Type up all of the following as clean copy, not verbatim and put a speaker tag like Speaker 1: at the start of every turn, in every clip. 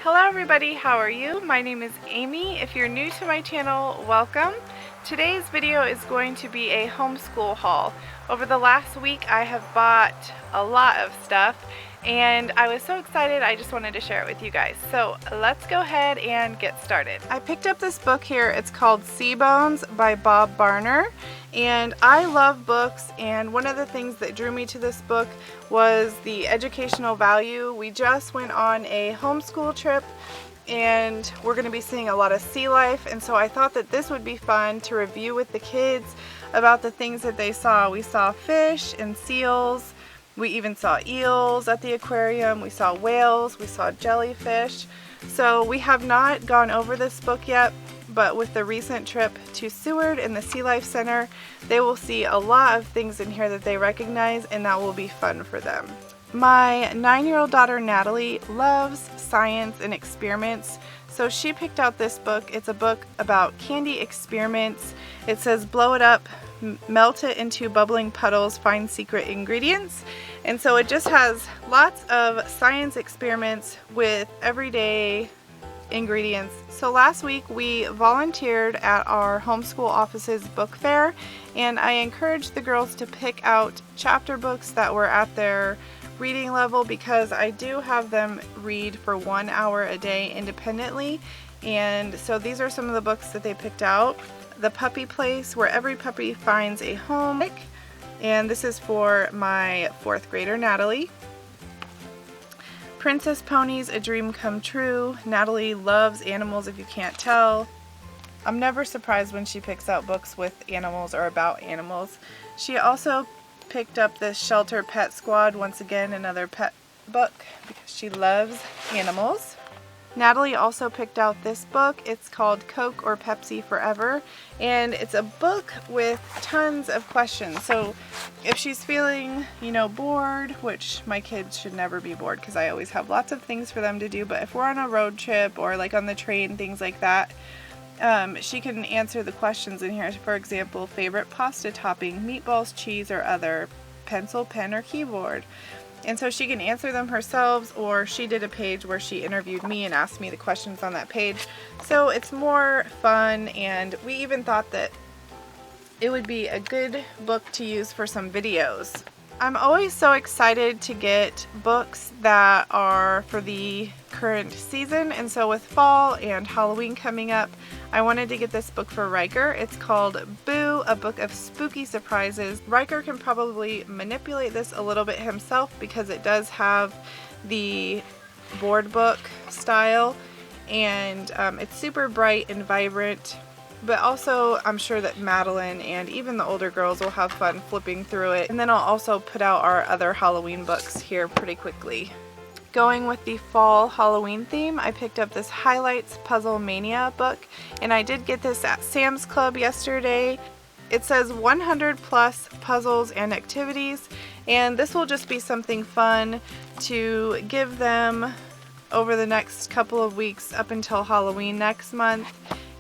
Speaker 1: Hello everybody, how are you? My name is Amy. If you're new to my channel, welcome. Today's video is going to be a homeschool haul. Over the last week I have bought a lot of stuff and I was so excited I just wanted to share it with you guys. So let's go ahead and get started. I picked up this book here. It's called Sea Bones by Bob Barner. And I love books, and one of the things that drew me to this book was the educational value. We just went on a homeschool trip and we're going to be seeing a lot of sea life, and so I thought that this would be fun to review with the kids about the things that they saw. We saw fish and seals, we even saw eels at the aquarium, we saw whales, we saw jellyfish. So we have not gone over this book yet, but with the recent trip to Seward and the Sea Life Center, they will see a lot of things in here that they recognize, and that will be fun for them. My 9-year-old daughter Natalie loves science and experiments, so she picked out this book. It's a book about candy experiments. It says blow it up, melt it into bubbling puddles, find secret ingredients. And so it just has lots of science experiments with everyday ingredients. So last week we volunteered at our homeschool office's book fair, and I encouraged the girls to pick out chapter books that were at their reading level, because I do have them read for 1 hour a day independently. And so these are some of the books that they picked out. The Puppy Place, Where Every Puppy Finds a Home, and this is for my 4th grader Natalie. Princess Ponies, A Dream Come True. Natalie loves animals, if you can't tell. I'm never surprised when she picks out books with animals or about animals. She also picked up this Shelter Pet Squad, once again another pet book, because she loves animals. Natalie also picked out this book. It's called Coke or Pepsi Forever, and it's a book with tons of questions. So if she's feeling, bored, which my kids should never be bored because I always have lots of things for them to do, but if we're on a road trip or like on the train, things like that, she can answer the questions in here. For example, favorite pasta topping, meatballs, cheese, or other, pencil, pen, or keyboard. And so she can answer them herself, or she did a page where she interviewed me and asked me the questions on that page. So it's more fun, and we even thought that it would be a good book to use for some videos. I'm always so excited to get books that are for the current season, and so with fall and Halloween coming up, I wanted to get this book for Riker. It's called Boo, A Book of Spooky Surprises. Riker can probably manipulate this a little bit himself because it does have the board book style, and it's super bright and vibrant. But also, I'm sure that Madeline and even the older girls will have fun flipping through it. And then I'll also put out our other Halloween books here pretty quickly. Going with the fall Halloween theme, I picked up this Highlights Puzzle Mania book, and I did get this at Sam's Club yesterday. It says 100 plus puzzles and activities, and this will just be something fun to give them over the next couple of weeks up until Halloween next month.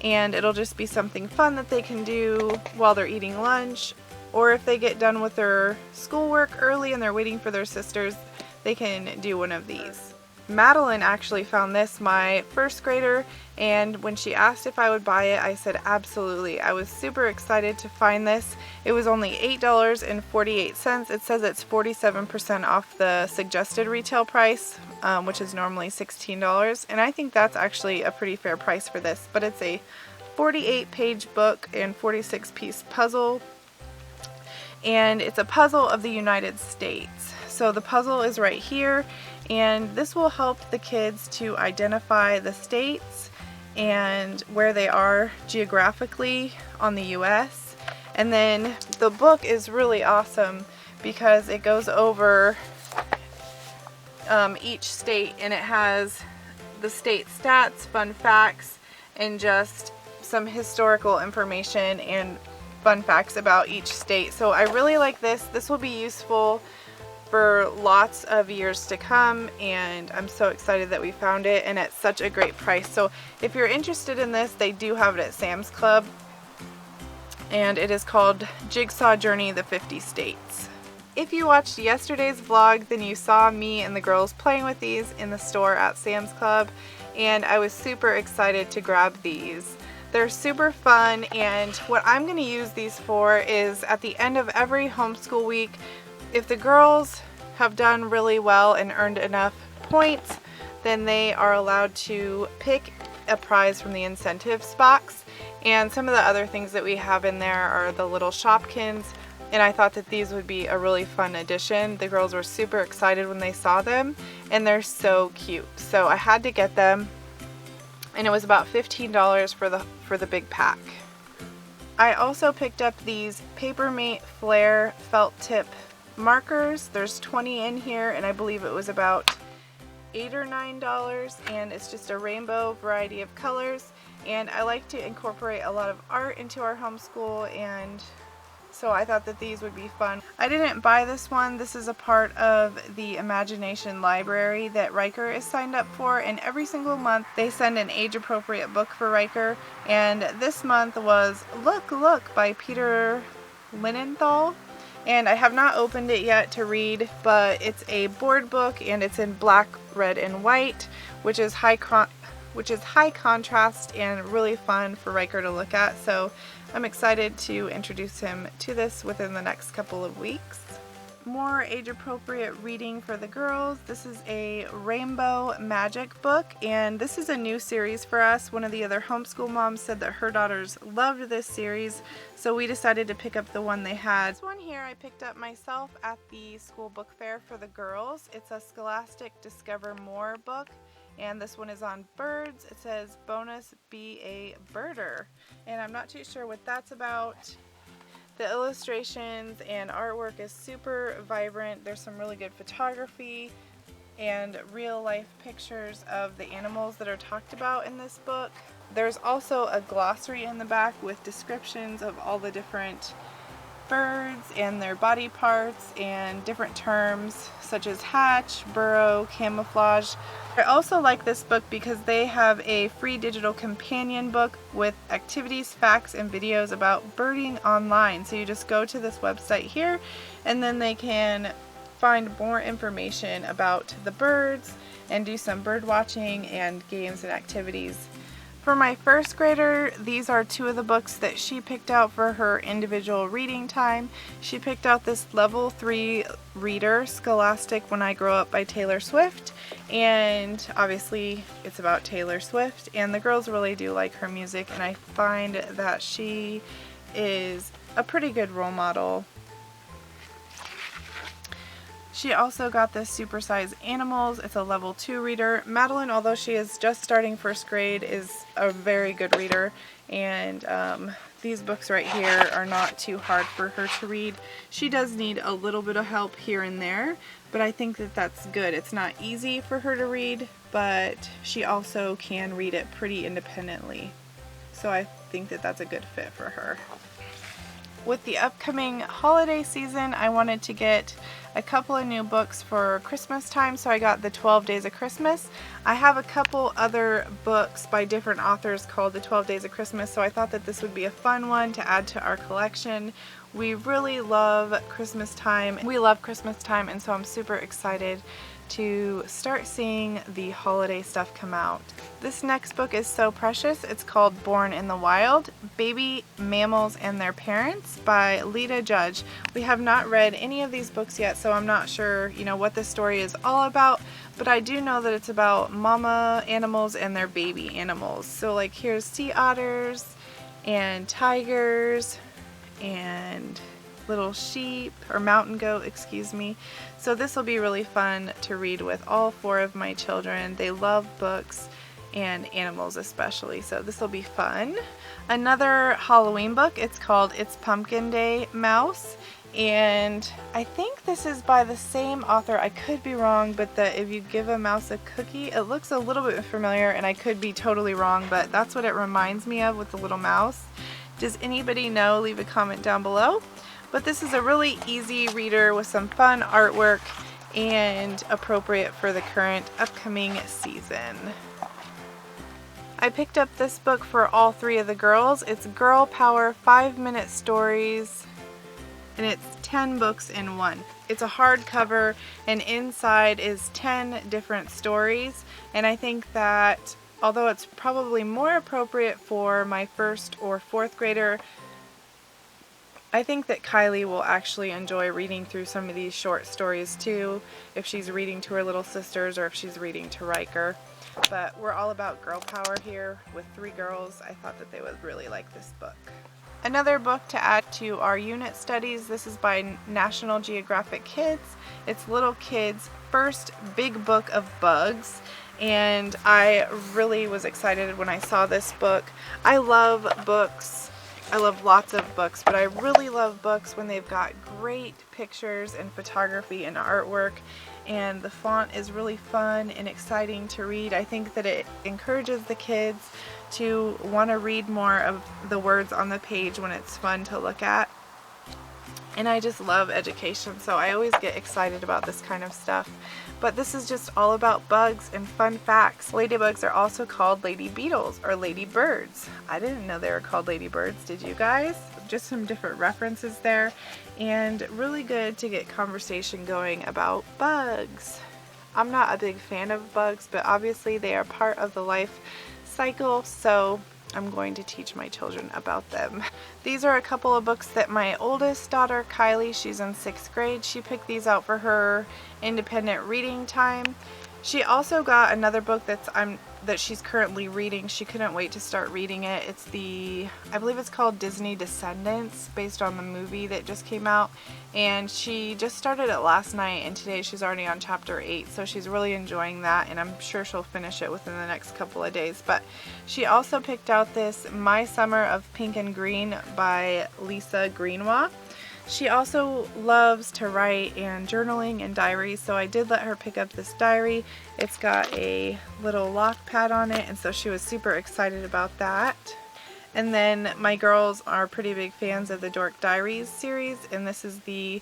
Speaker 1: And it'll just be something fun that they can do while they're eating lunch, or if they get done with their schoolwork early and they're waiting for their sisters, they can do one of these. Madeline actually found this, my 1st grader, and when she asked if I would buy it, I said absolutely. I was super excited to find this. It was only $8.48. It says it's 47% off the suggested retail price, which is normally $16, and I think that's actually a pretty fair price for this. But it's a 48-page book and 46-piece puzzle, and it's a puzzle of the United States. So the puzzle is right here, and this will help the kids to identify the states and where they are geographically on the US. And then the book is really awesome because it goes over each state, and it has the state stats, fun facts, and just some historical information and fun facts about each state. So I really like this. This will be useful for lots of years to come, and I'm so excited that we found it, and at such a great price. So if you're interested in this, they do have it at Sam's Club, and it is called Jigsaw Journey, the 50 States. If you watched yesterday's vlog, then you saw me and the girls playing with these in the store at Sam's Club, and I was super excited to grab these. They're super fun, and what I'm going to use these for is at the end of every homeschool week, if the girls have done really well and earned enough points, then they are allowed to pick a prize from the incentives box. And some of the other things that we have in there are the little Shopkins, and I thought that these would be a really fun addition. The girls were super excited when they saw them, and they're so cute. So I had to get them, and it was about $15 for the big pack. I also picked up these Papermate Flare felt tip markers. There's 20 in here, and I believe it was about $8 or $9, and it's just a rainbow variety of colors. And I like to incorporate a lot of art into our homeschool, and so I thought that these would be fun. I didn't buy this one. This is a part of the Imagination Library that Riker is signed up for, and every single month they send an age-appropriate book for Riker, and this month was Look, Look by Peter Linenthal. And I have not opened it yet to read, but it's a board book, and it's in black, red, and white, which is high contrast and really fun for Riker to look at. So I'm excited to introduce him to this within the next couple of weeks. More age-appropriate reading for the girls. This is a Rainbow Magic book, and this is a new series for us. One of the other homeschool moms said that her daughters loved this series, so we decided to pick up the one they had. This one here I picked up myself at the school book fair for the girls. It's a Scholastic Discover More book, and this one is on birds. It says bonus be a birder, and I'm not too sure what that's about. The illustrations and artwork is super vibrant. There's some really good photography and real life pictures of the animals that are talked about in this book. There's also a glossary in the back with descriptions of all the different birds and their body parts and different terms such as hatch, burrow, camouflage. I also like this book because they have a free digital companion book with activities, facts, and videos about birding online. So you just go to this website here, and then they can find more information about the birds and do some bird watching and games and activities. For my first grader, these are two of the books that she picked out for her individual reading time. She picked out this level 3 reader, Scholastic When I Grow Up by Taylor Swift, and obviously it's about Taylor Swift, and the girls really do like her music, and I find that she is a pretty good role model. She also got this Supersize Animals. It's a level 2 reader. Madeline, although she is just starting first grade, is a very good reader, and these books right here are not too hard for her to read. She does need a little bit of help here and there, but I think that that's good. It's not easy for her to read, but she also can read it pretty independently. So I think that that's a good fit for her. With the upcoming holiday season, I wanted to get a couple of new books for Christmas time, so I got the 12 Days of Christmas. I have a couple other books by different authors called the 12 Days of Christmas, so I thought that this would be a fun one to add to our collection. We really love Christmas time. We love Christmas time, and so I'm super excited to start seeing the holiday stuff come out. This next book is so precious. It's called Born in the Wild, Baby Mammals and Their Parents by Lita Judge. We have not read any of these books yet, so I'm not sure, what this story is all about, but I do know that it's about mama animals and their baby animals. So like here's sea otters and tigers and little sheep, or mountain goat, excuse me. So this will be really fun to read with all 4 of my children. They love books and animals especially, so this will be fun. Another Halloween book, it's called It's Pumpkin Day Mouse, and I think this is by the same author. I could be wrong, but If You Give a Mouse a Cookie, it looks a little bit familiar, and I could be totally wrong, but that's what it reminds me of with the little mouse. Does anybody know? Leave a comment down below. But this is a really easy reader with some fun artwork and appropriate for the current upcoming season. I picked up this book for all 3 of the girls. It's Girl Power 5-Minute Stories, and it's 10 books in one. It's a hardcover, and inside is 10 different stories, and I think that although it's probably more appropriate for my 1st or 4th grader, I think that Kylie will actually enjoy reading through some of these short stories too, if she's reading to her little sisters or if she's reading to Riker. But we're all about girl power here with 3 girls. I thought that they would really like this book. Another book to add to our unit studies, this is by National Geographic Kids. It's little kids' first big book of bugs, and I really was excited when I saw this book. I love books. I love lots of books, but I really love books when they've got great pictures and photography and artwork, and the font is really fun and exciting to read. I think that it encourages the kids to want to read more of the words on the page when it's fun to look at. And I just love education, so I always get excited about this kind of stuff. But this is just all about bugs and fun facts. Ladybugs are also called lady beetles or lady birds. I didn't know they were called ladybirds, did you guys? Just some different references there, and really good to get conversation going about bugs. I'm not a big fan of bugs, but obviously they are part of the life cycle, so I'm going to teach my children about them. These are a couple of books that my oldest daughter, Kylie, she's in 6th grade. She picked these out for her independent reading time. She also got another book that she's currently reading. She couldn't wait to start reading it. It's I believe it's called Disney Descendants, based on the movie that just came out. And she just started it last night, and today she's already on chapter 8, so she's really enjoying that, and I'm sure she'll finish it within the next couple of days. But she also picked out this My Summer of Pink and Green by Lisa Greenwa. She also loves to write and journaling and diaries, so I did let her pick up this diary. It's got a little lock pad on it, and so she was super excited about that. And then my girls are pretty big fans of the Dork Diaries series, and this is the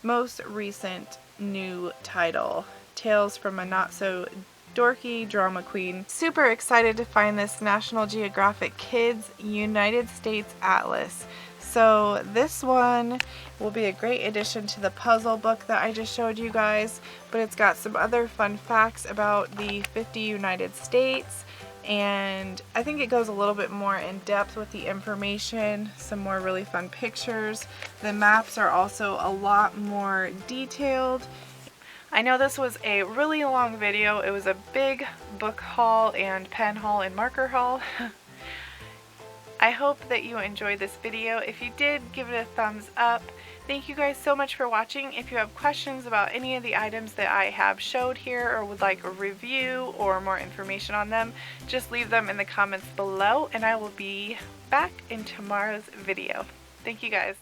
Speaker 1: most recent new title, Tales from a Not So Dorky Drama Queen. Super excited to find this National Geographic Kids United States Atlas. So this one will be a great addition to the puzzle book that I just showed you guys, but it's got some other fun facts about the 50 United States, and I think it goes a little bit more in depth with the information, some more really fun pictures. The maps are also a lot more detailed. I know this was a really long video. It was a big book haul and pen haul and marker haul. I hope that you enjoyed this video. If you did, give it a thumbs up. Thank you guys so much for watching. If you have questions about any of the items that I have showed here or would like a review or more information on them, just leave them in the comments below, and I will be back in tomorrow's video. Thank you guys.